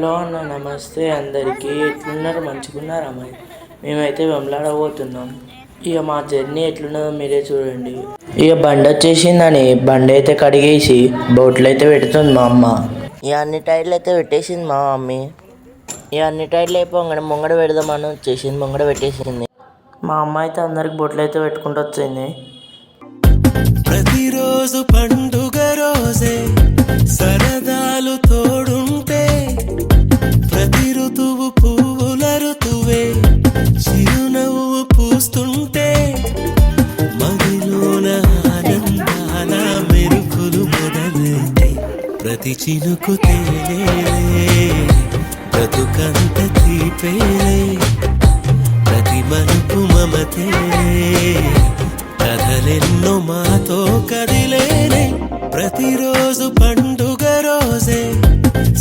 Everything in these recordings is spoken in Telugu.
హలో అన్న, నమస్తే అందరికీ. ఎట్లున్నారు? మంచిగున్నారా? మరి మేమైతే వెమ్లాడ పోతున్నాం. ఇక మా జర్నీ ఎట్లున్నదో మీరే చూడండి. ఇక బండి వచ్చేసిందని బండి అయితే కడిగేసి బోట్లు అయితే పెడుతుంది మా అమ్మ. ఇక అన్ని టైర్లు అయితే పెట్టేసింది మా మమ్మీ. ఇక అన్ని టైర్లు అయిపోగానే ముంగడ పెడదామని వచ్చేసింది, ముంగడ పెట్టేసింది. మా అమ్మ అయితే అందరికి బొట్లు అయితే పెట్టుకుంటూ వచ్చింది. ప్రతిరోజు పండుగ రోజే సరదాలు తోడుంటే, ప్రతి ఋతువు పువ్వుల ఋతువే చిరునవ్వు పూస్తుంటే, మదిలోన ఆనందాల మెరుపులు మొదలైతే, ప్రతి చినుకు తేలే బ్రతుకంత తీపేలే, ప్రతి మలుపు మమతే కథలెన్నో మాతో కదిలేనే. ప్రతిరోజు పండుగ రోజే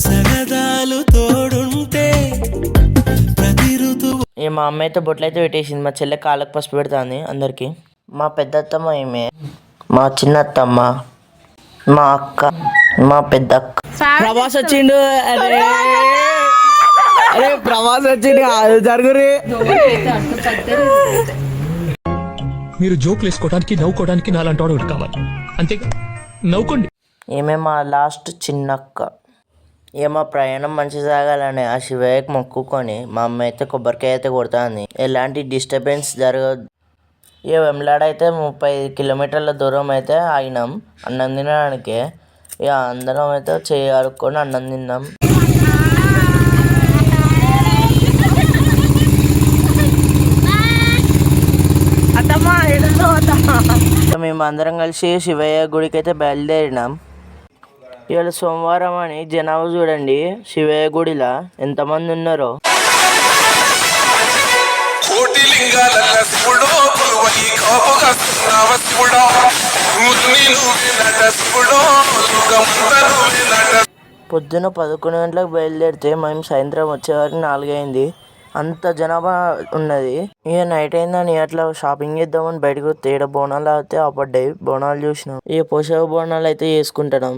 సరదాలు తోడుంటే, ప్రతి ఋతువు. మా అమ్మ అయితే బొట్లు అయితే పెట్టేసింది. మా చెల్లె కాళ్ళకు పసుపు పెడుతుంది అందరికి. మా పెద్ద అత్తమ్మ ఈమె, మా చిన్న అత్తమ్మ, మా అక్క, మా పెద్ద అక్క. ప్రభాస్ వచ్చిండు. అరే అరే ప్రభాస్ వచ్చిండు. జరుగురి మీరు జోకులు వేసుకోవడానికి నవ్వుకోవడానికి నాలంటి వాడు కావాలి, అంతేగా నవ్వుకోండి. ఈమె మా లాస్ట్ చిన్నక్క. ఇక మా ప్రయాణం మంచి సాగాలని ఆ శివయ్యకి మొక్కుకొని మా అమ్మ అయితే కొబ్బరికాయ అయితే కొడుతుంది. ఎలాంటి డిస్టర్బెన్స్ జరగదు. ఇక వెమ్లాడ అయితే 30 కిలోమీటర్ల దూరం అయితే ఆగినాం అన్నం తినడానికి. ఇక అందరం అయితే చేయి ఆడుకొని అన్నం తిన్నాం. మేము అందరం కలిసి శివయ్య గుడికి అయితే బయలుదేరినాం. ఇవాళ సోమవారం అని జనాభా చూడండి శివయ్య గుడిలా ఎంతమంది ఉన్నారో. పొద్దున 11 గంటలకు బయలుదేరితే మేము సాయంత్రం వచ్చేవారికి 4 అయింది. అంత జనాభా ఉన్నది. ఇక నైట్ అయిందని అట్లా షాపింగ్ చేద్దామని బయటకు వస్తే ఇక్కడ బోనాలు అయితే ఆపడ్డాయి. బోనాలు చూసినాం. ఇక పోషక బోనాలు అయితే చేసుకుంటున్నాం.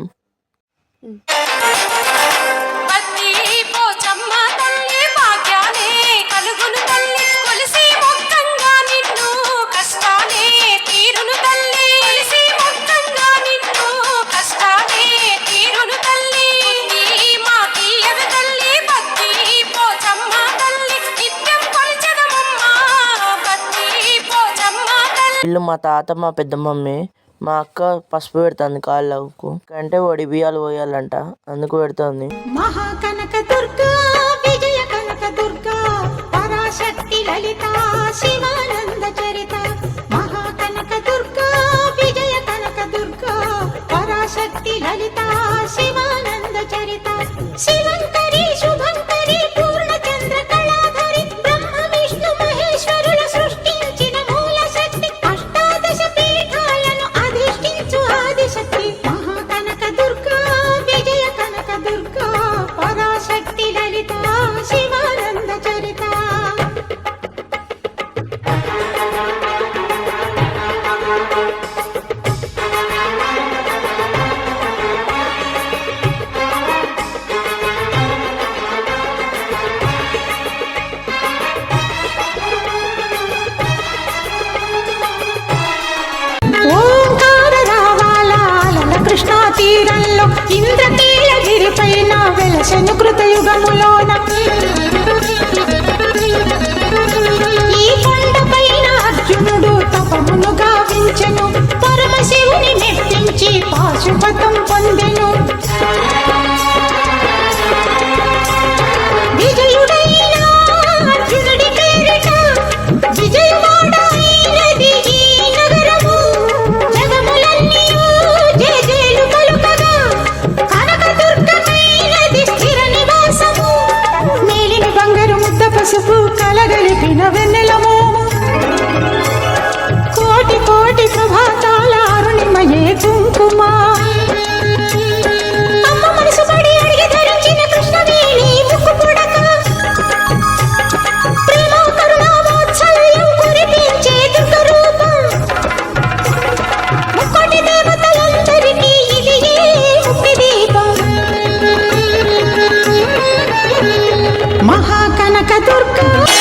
వీళ్ళు మా తాత, మా పెద్ద మమ్మీ. మా అక్క పసుపు పెడుతుంది కాళ్ళకు, అంటే వడి బియ్యాలు పోయాలంట, అందుకు పెడుతుంది. మహాకనక దుర్గా విజయ కనక దుర్గా పరాశక్తి లలిత శివానంద చరిత. మహాకనక దుర్గా విజయ కనక దుర్గా పరాశక్తి లలిత శివానంద చరిత. శివంకరి శుభంకరి పూర్ణచంద్ర కళాధరి బ్రహ్మ విష్ణు మహేశ్వరుల సృష్టించిన మూల శక్తి. అష్టాదశ పీఠాలను అధిష్ఠించు ఆదిశక్తి. మహాకనక దుర్గా విజయ కనక దుర్గా పరాశక్తి లలిత శివానంద చరిత. కనక దుర్గా